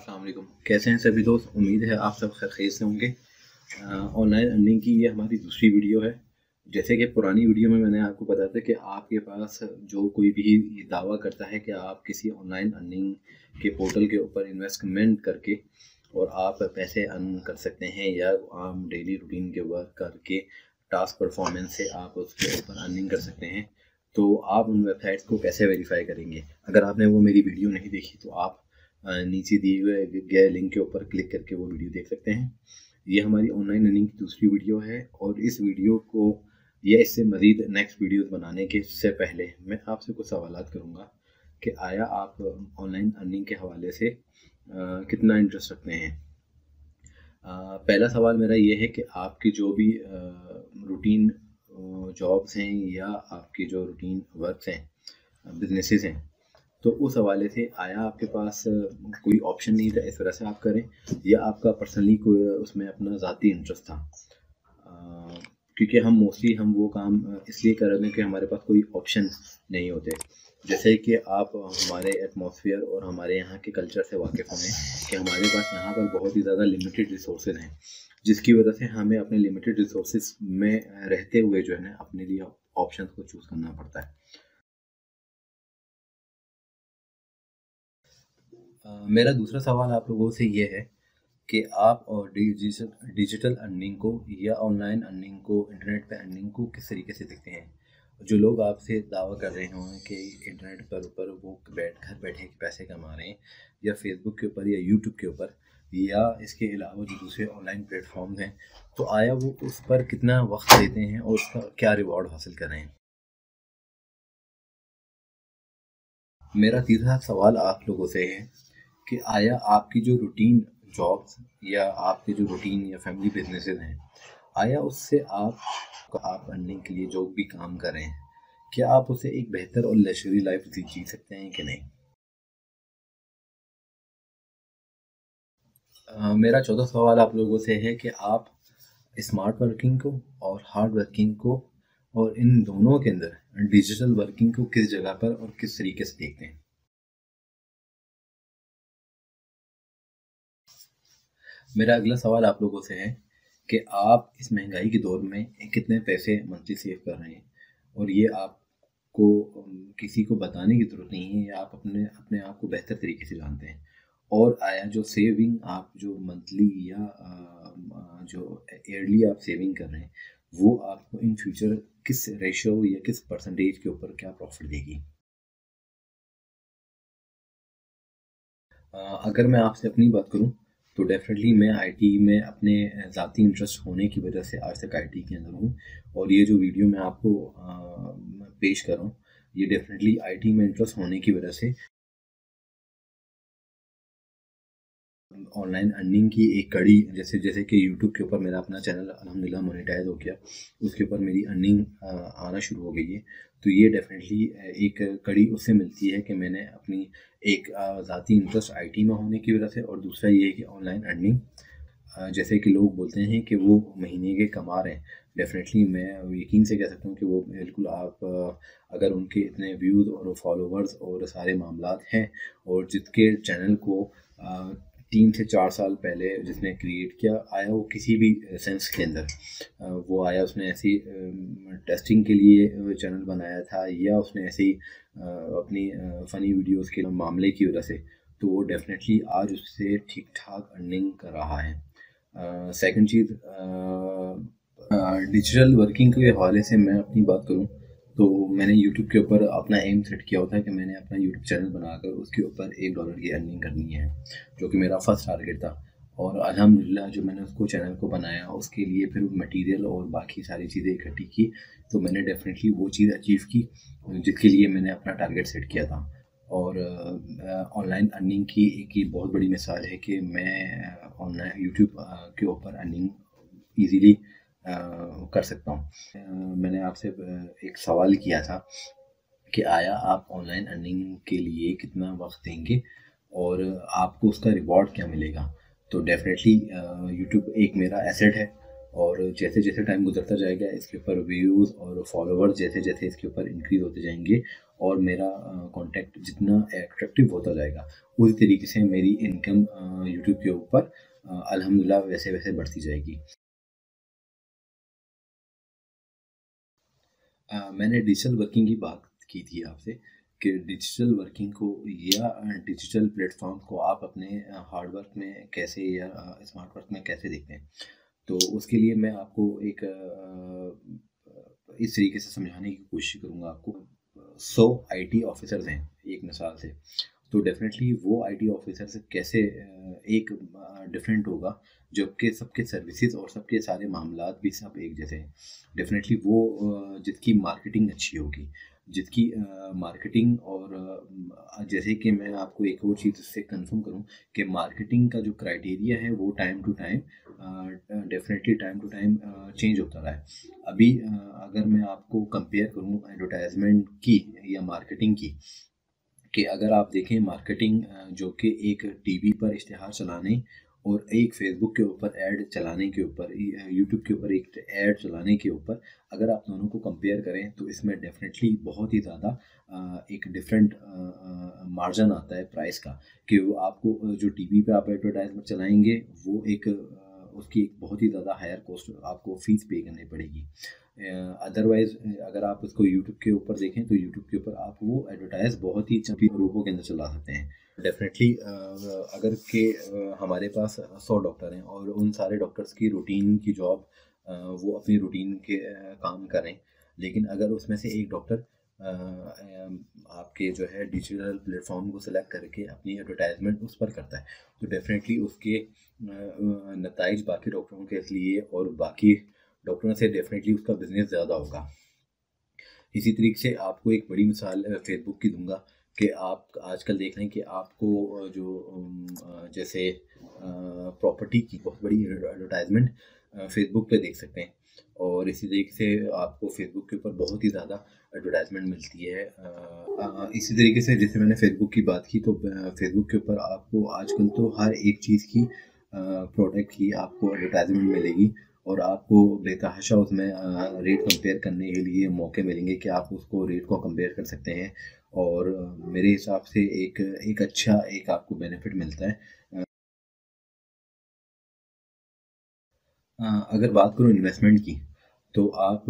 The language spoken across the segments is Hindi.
अस्सलाम वालेकुम। कैसे हैं सभी दोस्त? उम्मीद है आप सब खैर से होंगे। ऑनलाइन अर्निंग की ये हमारी दूसरी वीडियो है। जैसे कि पुरानी वीडियो में मैंने आपको बताया था कि आपके पास जो कोई भी ये दावा करता है कि आप किसी ऑनलाइन अर्निंग के पोर्टल के ऊपर इन्वेस्टमेंट करके और आप पैसे अर्न कर सकते हैं, या आप डेली रूटीन के वर्क करके टास्क परफॉर्मेंस से आप उसके ऊपर अर्निंग कर सकते हैं, तो आप उन वेबसाइट्स को कैसे वेरीफाई करेंगे? अगर आपने वो मेरी वीडियो नहीं देखी तो आप नीचे दिए हुए गए लिंक के ऊपर क्लिक करके वो वीडियो देख सकते हैं। ये हमारी ऑनलाइन अर्निंग की दूसरी वीडियो है, और इस वीडियो को या इससे मज़ीद नेक्स्ट वीडियो बनाने के से पहले मैं आपसे कुछ सवालात करूँगा कि आया आप ऑनलाइन अर्निंग के हवाले से कितना इंटरेस्ट रखते हैं। पहला सवाल मेरा ये है कि आपकी जो भी रूटीन जॉब्स हैं या आपकी जो रूटीन वर्क्स हैं, बिजनेसेस हैं, तो उस हवाले से आया आपके पास कोई ऑप्शन नहीं था इस वजह से आप करें, या आपका पर्सनली कोई उसमें अपना ज़ाती इंटरेस्ट था? क्योंकि हम मोस्टली वो काम इसलिए कर रहे हैं कि हमारे पास कोई ऑप्शन नहीं होते। जैसे कि आप हमारे एटमॉस्फेयर और हमारे यहाँ के कल्चर से वाकिफ़ हों कि हमारे पास यहाँ पर बहुत ही ज़्यादा लिमिटेड रिसोर्सेज हैं, जिसकी वजह से हमें अपने लिमिटेड रिसोर्सेज में रहते हुए जो है ना अपने लिए ऑप्शन को चूज़ करना पड़ता है। मेरा दूसरा सवाल आप लोगों से ये है कि आप और डिजिटल अर्निंग को या ऑनलाइन अर्निंग को, इंटरनेट पे अर्निंग को किस तरीके से देखते हैं? जो लोग आपसे दावा कर रहे हों कि इंटरनेट पर ऊपर वो घर बैठे पैसे कमा रहे हैं, या फेसबुक के ऊपर या यूट्यूब के ऊपर, या इसके अलावा जो दूसरे ऑनलाइन प्लेटफॉर्म हैं, तो आया वो उस पर कितना वक्त देते हैं और उसका क्या रिवॉर्ड हासिल कर रहे हैं? मेरा तीसरा सवाल आप लोगों से है कि आया आपकी जो रूटीन जॉब्स या आपके जो रूटीन या फैमिली बिजनेसेस हैं, आया उससे आप अर्निंग के लिए जो भी काम कर रहे हैं, क्या आप उसे एक बेहतर और लग्जरी लाइफ जी सकते हैं कि नहीं? मेरा चौथा सवाल आप लोगों से है कि आप स्मार्ट वर्किंग को और हार्ड वर्किंग को, और इन दोनों के अंदर डिजिटल वर्किंग को किस जगह पर और किस तरीके से देखते हैं? मेरा अगला सवाल आप लोगों से है कि आप इस महंगाई के दौर में कितने पैसे मंथली सेव कर रहे हैं, और ये आपको किसी को बताने की ज़रूरत नहीं है, या आप अपने अपने आप को बेहतर तरीके से जानते हैं। और आया जो सेविंग आप जो मंथली या जो ईयरली आप सेविंग कर रहे हैं, वो आपको इन फ्यूचर किस रेशो या किस परसेंटेज के ऊपर क्या प्रॉफिट देगी? अगर मैं आपसे अपनी बात करूं, तो डेफ़िनेटली मैं आईटी में अपने ज़ाती इंटरेस्ट होने की वजह से आज तक आईटी के अंदर हूं, और ये जो वीडियो मैं आपको पेश कर रहा हूँ, ये डेफ़िनेटली आईटी में इंटरेस्ट होने की वजह से ऑनलाइन अर्निंग की एक कड़ी, जैसे जैसे कि यूट्यूब के ऊपर मेरा अपना चैनल अल्हम्दुलिल्लाह मोनेटाइज हो गया, उसके ऊपर मेरी अर्निंग आना शुरू हो गई है। तो ये डेफ़िनेटली एक कड़ी उससे मिलती है कि मैंने अपनी एक ज़ाती इंटरेस्ट आईटी में होने की वजह से, और दूसरा ये है कि ऑनलाइन अर्निंग जैसे कि लोग बोलते हैं कि वो महीने के कमा रहे हैं, डेफ़िनेटली मैं यकीन से कह सकता हूँ कि वो बिल्कुल आप अगर उनके इतने व्यूज़ और फॉलोवर्स और सारे मामलात हैं, और जिसके चैनल को 3 से 4 साल पहले जिसने क्रिएट किया, आया वो किसी भी सेंस के अंदर वो आया उसने ऐसी टेस्टिंग के लिए चैनल बनाया था, या उसने ऐसे ही अपनी फ़नी वीडियोज़ के मामले की वजह से, तो वो डेफ़िनेटली आज उससे ठीक-ठाक अर्निंग कर रहा है। सेकंड चीज़, डिजिटल वर्किंग के हवाले से मैं अपनी बात करूँ, तो मैंने यूट्यूब के ऊपर अपना एम सेट किया होता है कि मैंने अपना यूट्यूब चैनल बनाकर उसके ऊपर $1 की अर्निंग करनी है, जो कि मेरा फर्स्ट टारगेट था। और अल्हम्दुलिल्लाह जो मैंने उसको चैनल को बनाया, उसके लिए फिर मटेरियल और बाकी सारी चीज़ें इकट्ठी की, तो मैंने डेफ़िनेटली वो चीज़ अचीव की जिसके लिए मैंने अपना टारगेट सेट किया था। और ऑनलाइन अर्निंग की एक ये बहुत बड़ी मिसाल है कि मैं ऑनलाइन यूट्यूब के ऊपर अर्निंग ईज़िली कर सकता हूँ। मैंने आपसे एक सवाल किया था कि आया आप ऑनलाइन अर्निंग के लिए कितना वक्त देंगे और आपको उसका रिवॉर्ड क्या मिलेगा? तो डेफ़िनेटली यूट्यूब एक मेरा एसेट है, और जैसे-जैसे टाइम गुज़रता जाएगा इसके ऊपर व्यूज़ और फॉलोवर्स जैसे-जैसे इसके ऊपर इंक्रीज़ होते जाएँगे, और मेरा कंटेंट जितना एट्रैक्टिव होता जाएगा उसी तरीके से मेरी इनकम यूट्यूब के ऊपर अल्हम्दुलिल्लाह वैसे वैसे बढ़ती जाएगी। मैंने डिजिटल वर्किंग की बात की थी आपसे कि डिजिटल वर्किंग को या डिजिटल प्लेटफॉर्म को आप अपने हार्ड वर्क में कैसे या स्मार्ट वर्क में कैसे देखते हैं। तो उसके लिए मैं आपको एक इस तरीके से समझाने की कोशिश करूँगा आपको। 100 आईटी ऑफिसर्स हैं एक मिसाल से, तो डेफिनेटली वो आईटी ऑफिसर्स कैसे एक डिफरेंट होगा जबकि सबके सर्विसेज और सबके सारे मामलात भी सब एक जैसे हैं। डेफिनेटली वो जिसकी मार्केटिंग अच्छी होगी, जिसकी मार्केटिंग और जैसे कि मैं आपको एक और चीज़ इससे कंफर्म करूं कि मार्केटिंग का जो क्राइटेरिया है वो time to time definitely time to time change होता रहा है। अभी अगर मैं आपको कंपेयर करूं एडवर्टाइजमेंट की या मार्केटिंग की, कि अगर आप देखें मार्केटिंग जो कि एक टीवी पर इश्तिहार चलाने और एक फेसबुक के ऊपर ऐड चलाने के ऊपर, यूट्यूब के ऊपर एक ऐड चलाने के ऊपर, अगर आप दोनों को कंपेयर करें तो इसमें डेफिनेटली बहुत ही ज़्यादा एक डिफरेंट मार्जिन आता है प्राइस का। कि वो आपको जो टीवी पे आप एडवर्टाइजमेंट चलाएंगे वो एक उसकी एक बहुत ही ज़्यादा हायर कॉस्ट आपको फीस पे करनी पड़ेगी। अदरवाइज़ अगर आप उसको यूट्यूब के ऊपर देखें तो यूट्यूब के ऊपर आप वो एडवर्टाइज बहुत ही चंपी रूपों के अंदर चला सकते हैं। डेफिनेटली अगर के हमारे पास 100 डॉक्टर हैं और उन सारे डॉक्टर्स की रूटीन की जॉब वो अपनी रूटीन के काम करें, लेकिन अगर उसमें से एक डॉक्टर आपके जो है डिजिटल प्लेटफॉर्म को सिलेक्ट करके अपनी एडवर्टाइजमेंट उस पर करता है, तो डेफिनेटली उसके नताइज बाकी डॉक्टरों के लिए और बाकी डॉक्टरों से डेफिनेटली उसका बिजनेस ज़्यादा होगा। इसी तरीके से आपको एक बड़ी मिसाल फेसबुक की दूंगा कि आप आजकल देख रहे हैं कि आपको जो जैसे प्रॉपर्टी की बहुत बड़ी एडवर्टाइजमेंट फेसबुक पे देख सकते हैं, और इसी तरीके से आपको फेसबुक के ऊपर बहुत ही ज़्यादा एडवर्टाइजमेंट मिलती है। इसी तरीके से जैसे मैंने फेसबुक की बात की, तो फेसबुक के ऊपर आपको आजकल तो हर एक चीज़ की प्रोडक्ट की आपको एडवर्टाइजमेंट मिलेगी, और आपको बेतहाशा उसमें रेट कंपेयर करने के लिए मौके मिलेंगे कि आप उसको रेट को कंपेयर कर सकते हैं। और मेरे हिसाब से एक एक अच्छा एक आपको बेनिफिट मिलता है। अगर बात करूँ इन्वेस्टमेंट की, तो आप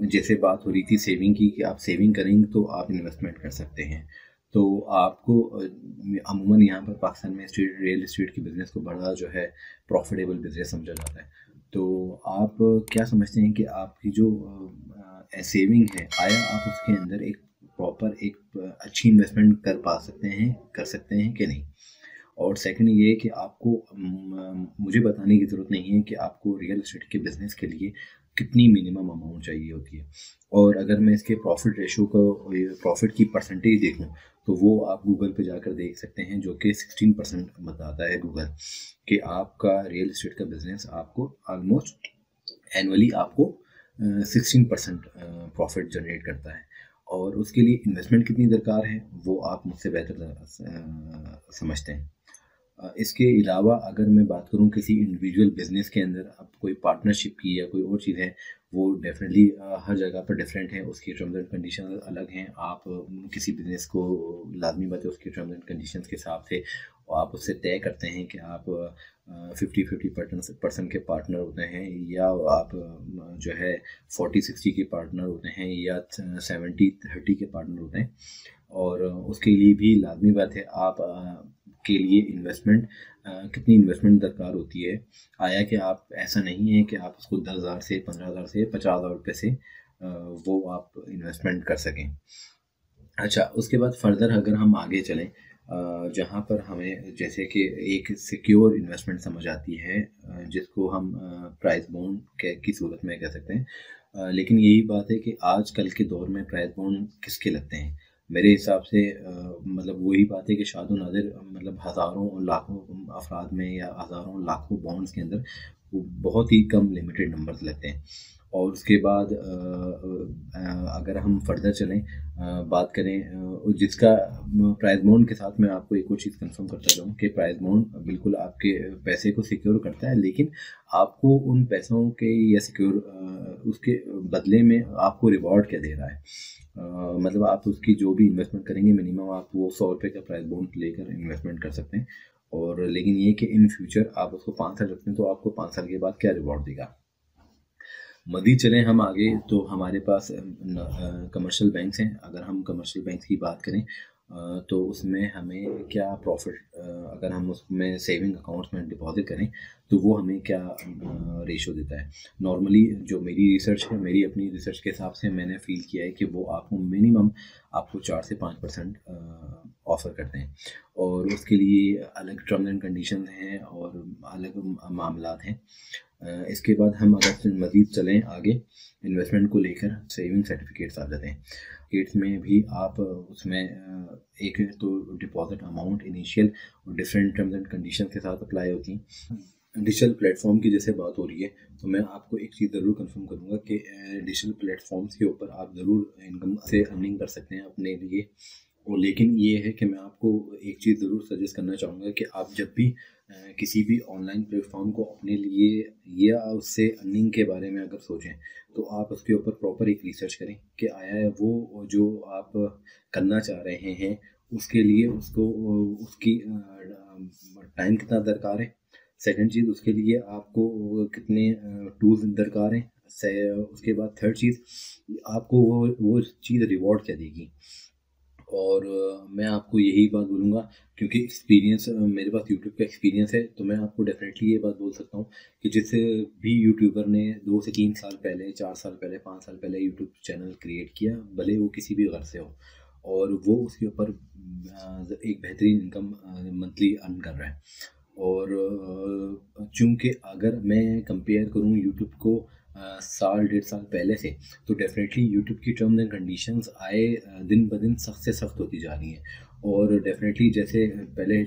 जैसे बात हो रही थी सेविंग की कि आप सेविंग करेंगे तो आप इन्वेस्टमेंट कर सकते हैं। तो आपको अमूमन यहाँ पर पाकिस्तान में रियल इस्टेट की बिज़नेस को बड़ा जो है प्रॉफिटेबल बिज़नेस समझा जाता है। तो आप क्या समझते हैं कि आपकी जो सेविंग है, आया आप उसके अंदर एक प्रॉपर एक अच्छी इन्वेस्टमेंट कर सकते हैं कि नहीं? और सेकंड ये है कि आपको मुझे बताने की ज़रूरत नहीं है कि आपको रियल एस्टेट के बिज़नेस के लिए कितनी मिनिमम अमाउंट चाहिए होती है। और अगर मैं इसके प्रॉफिट रेशो को, प्रॉफिट की परसेंटेज देखूं, तो वो आप गूगल पे जाकर देख सकते हैं, जो कि 16% बताता है गूगल, कि आपका रियल एस्टेट का बिज़नेस आपको ऑलमोस्ट एनुअली आपको 16% प्रॉफिट जनरेट करता है। और उसके लिए इन्वेस्टमेंट कितनी दरकार है वो आप मुझसे बेहतर समझते हैं। इसके अलावा अगर मैं बात करूं किसी इंडिविजुअल बिजनेस के अंदर अब कोई पार्टनरशिप की या कोई और चीज़ है, वो डेफिनेटली हर जगह पर डिफरेंट है, उसकी टर्म्स एंड कंडीशन अलग हैं। आप किसी बिजनेस को लाजमी बात है उसके टर्म्स एंड कंडीशंस के हिसाब से आप उससे तय करते हैं कि आप 50-50% के पार्टनर होते हैं, या आप जो है 40-60 के पार्टनर होते हैं, या 70-30 के पार्टनर होते हैं। और उसके लिए भी लाजमी बात है आप के लिए इन्वेस्टमेंट कितनी इन्वेस्टमेंट दरकार होती है। आया कि आप ऐसा नहीं है कि आप उसको 10,000 से 15,000 से 50,000 रुपये से वो आप इन्वेस्टमेंट कर सकें। अच्छा, उसके बाद फर्दर अगर हम आगे चलें, जहाँ पर हमें जैसे कि एक सिक्योर इन्वेस्टमेंट समझ आती है, जिसको हम प्राइस बॉन्ड की सूरत में कह सकते हैं। लेकिन यही बात है कि आजकल के दौर में प्राइस बॉन्ड किसके लगते हैं? मेरे हिसाब से मतलब वही बात है कि शादो नादिर मतलब हज़ारों लाखों अफराद में या हज़ारों लाखों बॉन्ड्स के अंदर वो बहुत ही कम लिमिटेड नंबर्स लेते हैं। और उसके बाद अगर हम फर्दर चलें, बात करें जिसका प्राइस बॉन्ड के साथ मैं आपको एक और चीज़ कंफर्म करता जाऊँ कि प्राइस बॉन्ड बिल्कुल आपके पैसे को सिक्योर करता है, लेकिन आपको उन पैसों के या सिक्योर उसके बदले में आपको रिवॉर्ड क्या दे रहा है। मतलब आप उसकी जो भी इन्वेस्टमेंट करेंगे मिनिमम आप वो 100 रुपये का प्राइस बॉन्ड लेकर इन्वेस्टमेंट कर सकते हैं। और लेकिन ये कि इन फ्यूचर आप उसको 5 साल रखते हैं तो आपको 5 साल के बाद क्या रिवॉर्ड देगा। मज़ीद चलें हम आगे, तो हमारे पास कमर्शियल बैंक्स हैं। अगर हम कमर्शियल बैंक्स की बात करें तो उसमें हमें क्या प्रॉफिट, अगर हम उसमें सेविंग अकाउंट्स में डिपॉजिट करें तो वो हमें क्या रेशो देता है। नॉर्मली जो मेरी रिसर्च है, मेरी अपनी रिसर्च के हिसाब से मैंने फील किया है कि वो आपको मिनिमम आपको 4 से 5% ऑफ़र करते हैं। और उसके लिए अलग टर्म्स एंड कंडीशंस हैं और अलग मामलात हैं। इसके बाद हम अगर मज़ीद चलें आगे, इन्वेस्टमेंट को लेकर सेविंग सर्टिफिकेट्स आ जाते हैं। सर्टिफिकेट्स में भी आप उसमें एक तो डिपॉजिट अमाउंट इनिशियल और डिफरेंट टर्म्स एंड कंडीशन के साथ अप्लाई होती हैं। डिजिटल प्लेटफॉर्म की जैसे बात हो रही है तो मैं आपको एक चीज़ ज़रूर कंफर्म करूँगा कि डिजिटल प्लेटफॉर्म्स के ऊपर आप ज़रूर इनकम से अर्निंग कर सकते हैं अपने लिए। और लेकिन ये है कि मैं आपको एक चीज़ ज़रूर सजेस्ट करना चाहूँगा कि आप जब भी किसी भी ऑनलाइन प्लेटफॉर्म को अपने लिए या उससे अर्निंग के बारे में अगर सोचें तो आप उसके ऊपर प्रॉपर एक रिसर्च करें कि आया है वो जो आप करना चाह रहे हैं उसके लिए उसको उसकी टाइम कितना दरकार है। सेकंड चीज़, उसके लिए आपको कितने टूल्स दरकार हैं। उसके बाद थर्ड चीज़, आपको वो चीज़ रिवॉर्ड क्या देगी। और मैं आपको यही बात बोलूँगा क्योंकि एक्सपीरियंस मेरे पास यूट्यूब का एक्सपीरियंस है, तो मैं आपको डेफिनेटली ये बात बोल सकता हूँ कि जिस भी यूट्यूबर ने 2 से 3 साल पहले, 4 साल पहले, 5 साल पहले यूट्यूब चैनल क्रिएट किया, भले वो किसी भी घर से हो, और वो उसके ऊपर एक बेहतरीन इनकम मंथली अर्न कर रहा है। और चूँकि अगर मैं कंपेयर करूँ यूट्यूब को साल 1.5 साल पहले से, तो डेफ़िनेटली यूट्यूब की टर्म्स एंड कंडीशंस दिन ब दिन सख्त से सख्त होती जा रही हैं। और डेफ़िनेटली जैसे पहले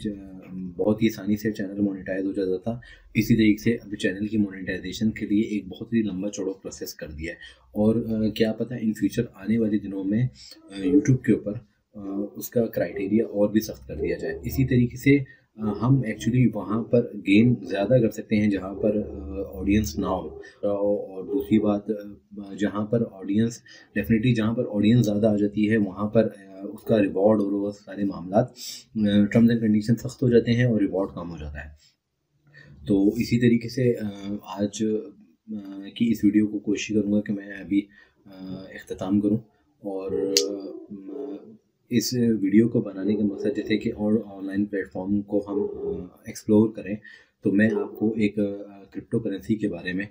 बहुत ही आसानी से चैनल मोनेटाइज़ हो जाता था, इसी तरीके से अभी चैनल की मोनेटाइजेशन के लिए एक बहुत ही लंबा चौड़ा प्रोसेस कर दिया है। और क्या पता इन फ्यूचर आने वाले दिनों में यूट्यूब के ऊपर उसका क्राइटेरिया और भी सख्त कर दिया जाए। इसी तरीके से हम एक्चुअली वहाँ पर गेन ज़्यादा कर सकते हैं जहाँ पर ऑडियंस ना हो। और दूसरी बात, जहाँ पर ऑडियंस डेफ़िनेटली जहाँ पर ऑडियंस ज़्यादा आ जाती है वहाँ पर उसका रिवॉर्ड और वो सारे मामलात टर्म्स एंड कंडीशन सख्त हो जाते हैं और रिवॉर्ड कम हो जाता है। तो इसी तरीके से आज की इस वीडियो को कोशिश करूँगा कि मैं अभी इख्तिताम करूँ। और इस वीडियो को बनाने का मकसद जैसे कि और ऑनलाइन प्लेटफॉर्म को हम एक्सप्लोर करें, तो मैं आपको एक क्रिप्टो करेंसी के बारे में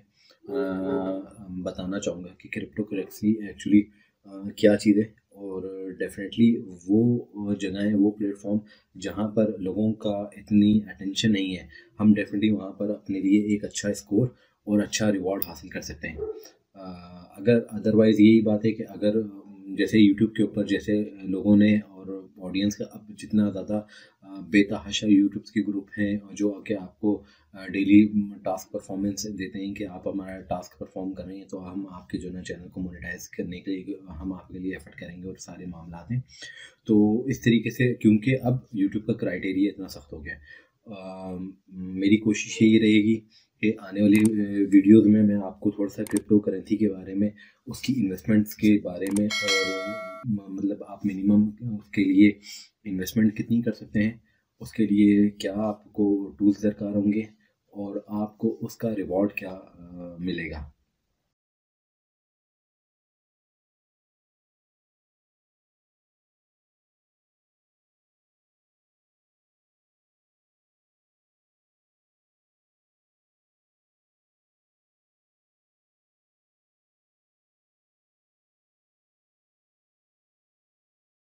बताना चाहूँगा कि क्रिप्टो करेंसी एक्चुअली क्या चीज़ है। और डेफिनेटली वो जगह है, वो प्लेटफॉर्म जहाँ पर लोगों का इतनी अटेंशन नहीं है, हम डेफिनेटली वहाँ पर अपने लिए एक अच्छा स्कोर और अच्छा रिवॉर्ड हासिल कर सकते हैं। अगर अदरवाइज़ यही बात है कि अगर जैसे यूट्यूब के ऊपर जैसे लोगों ने और ऑडियंस का अब जितना ज़्यादा बेतहाशा यूट्यूब के ग्रुप हैं जो कि आपको डेली टास्क परफॉर्मेंस देते हैं कि आप हमारा टास्क परफॉर्म कर रहे हैं तो हम आपके जो ना चैनल को मोनेटाइज करने के लिए हम आपके लिए एफर्ट करेंगे और सारे मामला हैं। तो इस तरीके से क्योंकि अब यूट्यूब का क्राइटेरिया इतना सख्त हो गया है, मेरी कोशिश यही रहेगी कि आने वाली वीडियोज़ में मैं आपको थोड़ा सा क्रिप्टो करेंसी के बारे में, उसकी इन्वेस्टमेंट्स के बारे में, और मतलब आप मिनिमम उसके लिए इन्वेस्टमेंट कितनी कर सकते हैं, उसके लिए क्या आपको टूल्स दरकार होंगे और आपको उसका रिवॉर्ड क्या मिलेगा।